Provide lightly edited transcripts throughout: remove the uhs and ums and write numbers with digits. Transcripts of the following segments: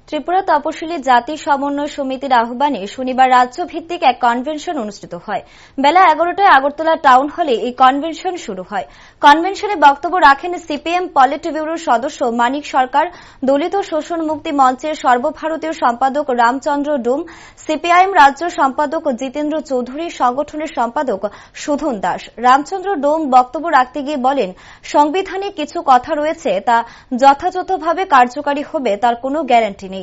ত্রিপুরা তপশিলি জাতি সমন্বয় সমিতির আহ্বানে শনিবার রাজ্যভিত্তিক এক কনভেনশন অনুষ্ঠিত হয়। বেলা 11টায় আগরতলা টাউন হলে এই কনভেনশন শুরু হয়। কনভেনশনে বক্তব্য রাখেন সিপিএম পলিট ব্যুরোর সদস্য মানিক সরকার, দলিত শোষণ মুক্তি মঞ্চের সর্বভারতীয় সম্পাদক রামচন্দ্র ডুম, সিপিআইএম রাজ্য সম্পাদক জিতেন্দ্র চৌধুরী, সংগঠনের সম্পাদক সুধন দাস। রামচন্দ্র ডোম বক্তব্য রাখতে গিয়ে বলেন, সংবিধানে কিছু কথা রয়েছে তা যথাযথভাবে কার্যকারী হবে তার কোনো গ্যারান্টি নেই।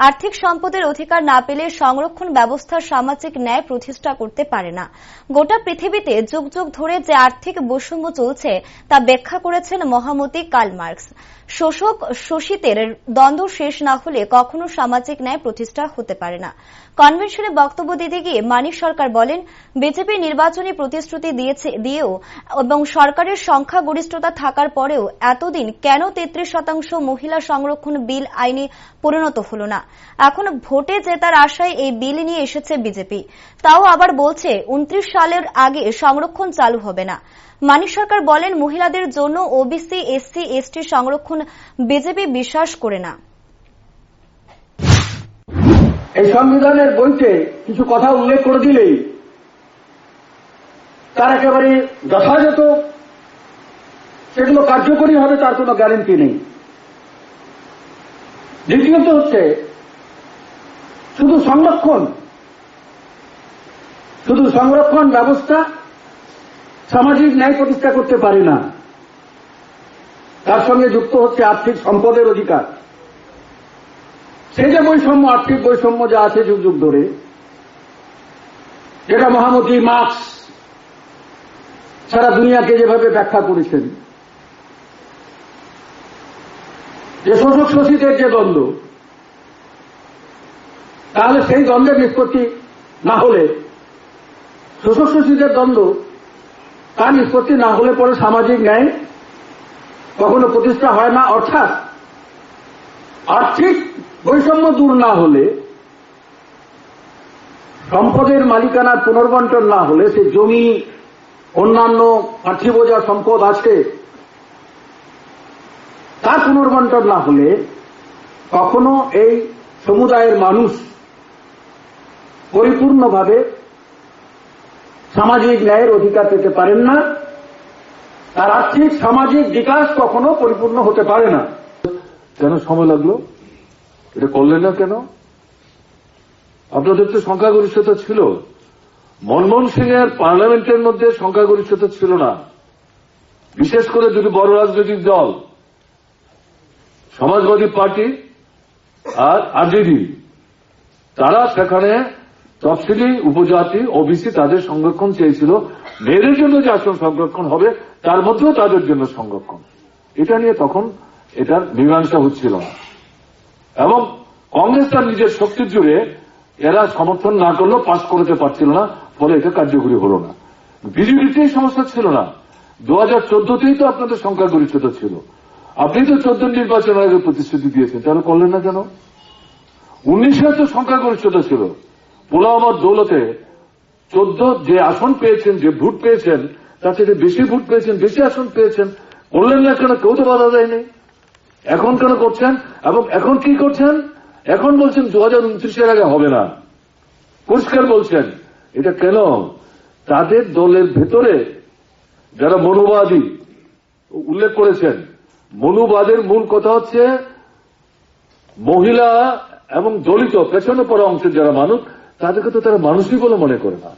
আর্থিক সম্পদের অধিকার না পেলে সংরক্ষণ ব্যবস্থার সামাজিক ন্যায় প্রতিষ্ঠা করতে পারে না। গোটা পৃথিবীতে যুগ যুগ ধরে যে আর্থিক বৈষম্য চলছে তা ব্যাখ্যা করেছেন মহামতি কার্ল মার্কস। শোষক শোষিতের দ্বন্দ্ব শেষ না হলে কখনো সামাজিক ন্যায় প্রতিষ্ঠা হতে পারে না। কনভেনশনে বক্তব্য দিতে গিয়ে মানিক সরকার বলেন, বিজেপি নির্বাচনী প্রতিশ্রুতি দিয়েও এবং সরকারের সংখ্যাগরিষ্ঠতা থাকার পরেও এতদিন কেন 33% মহিলা সংরক্ষণ বিল আইনে পরিণত হল না? এখন ভোটে জেতার আশায় এই বিল নিয়ে এসেছে বিজেপি, তাও আবার বলছে 29 সালের আগে সংরক্ষণ চালু হবে না। মানিক সরকার বলেন, মহিলাদের জন্য ওবিসি, এসসি, এসটি সংরক্ষণ বিজেপি বিশ্বাস করে না। এই সংবিধানের বইতে কিছু কথা উল্লেখ করে দিলেই তার একেবারে যথাযথ সেগুলো কার্যকরী হবে তার কোনো গ্যারান্টি নেই। দ্বিতীয়ত হচ্ছে শুধু সংরক্ষণ ব্যবস্থা সামাজিক ন্যায় প্রতিষ্ঠা করতে পারে না, তার সঙ্গে যুক্ত হচ্ছে আর্থিক সম্পদের অধিকার। সেই যে বৈষম্য, আর্থিক বৈষম্য যা আছে যুগ যুগ ধরে, যেটা মহামতি মার্কস সারা দুনিয়াকে যেভাবে ব্যাখ্যা করেছেন, যে শোষক শোষিতের যে দ্বন্দ্ব, তাহলে সেই দ্বন্দ্বের নিষ্পত্তি না হলে, শোষক শোষিতের দ্বন্দ্ব তার নিষ্পত্তি না হলে পরে সামাজিক ন্যায় কখনো প্রতিষ্ঠা হয় না। অর্থাৎ আর্থিক বৈষম্য দূর না হলে, সম্পদের মালিকানার পুনর্বন্টন না হলে, সে জমি, অন্যান্য পার্থিব যা সম্পদ আছে তার পুনর্বন্টন না হলে কখনো এই সমুদায়ের মানুষ পরিপূর্ণভাবে সামাজিক ন্যায়ের অধিকার পেতে পারেন না, তার আর্থিক সামাজিক বিকাশ কখনো পরিপূর্ণ হতে পারে না। কেন সময় লাগলো? এটা করলেন না কেন? আপনাদের তো সংখ্যাগরিষ্ঠতা ছিল। মনমোহন সিং এর পার্লামেন্টের মধ্যে সংখ্যাগরিষ্ঠতা ছিল না, বিশেষ করে দুটি বড় রাজনৈতিক দল, সমাজবাদী পার্টি আর আরজেডি, তারা সেখানে তফসিলি, উপজাতি, ওবিসি তাদের সংরক্ষণ চেয়েছিল। মেয়েদের জন্য যে আসন সংরক্ষণ হবে তার মধ্যেও তাদের জন্য সংরক্ষণ, এটা নিয়ে তখন এটার মীমাংসা হচ্ছিল না। এবং কংগ্রেস তার নিজের শক্তির জুড়ে এরা সমর্থন না করলেও পাস করতে পারছিল না, ফলে এটা কার্যকরী হল না। বিজেপিতে এই সমস্যা ছিল না। 2014তেই তো আপনাদের সংখ্যাগরিষ্ঠতা ছিল। আপনি তো 14 নির্বাচনের আগে প্রতিশ্রুতি দিয়েছেন, তাহলে করলেন না কেন? 19-এ তো সংখ্যাগরিষ্ঠতা ছিল। পোলাওয়ার দৌলতে 14 যে আসন পেয়েছেন, যে ভোট পেয়েছেন, তার থেকে বেশি ভোট পেয়েছেন, বেশি আসন পেয়েছেন, করলেন না কেন? কেউ তো বাধা দেয়নি। এখন কেন করছেন? এবং এখন কি করছেন? এখন বলছেন 2029-এর আগে হবে না, পরিষ্কার বলছেন। এটা কেন? তাদের দলের ভেতরে যারা মনুবাদী উল্লেখ করেছেন, মনুবাদের মূল কথা হচ্ছে মহিলা এবং দলিত পেছনে পড়া অংশের যারা মানুষ, তাদেরকে তো তারা মানুষই বলে মনে করে না।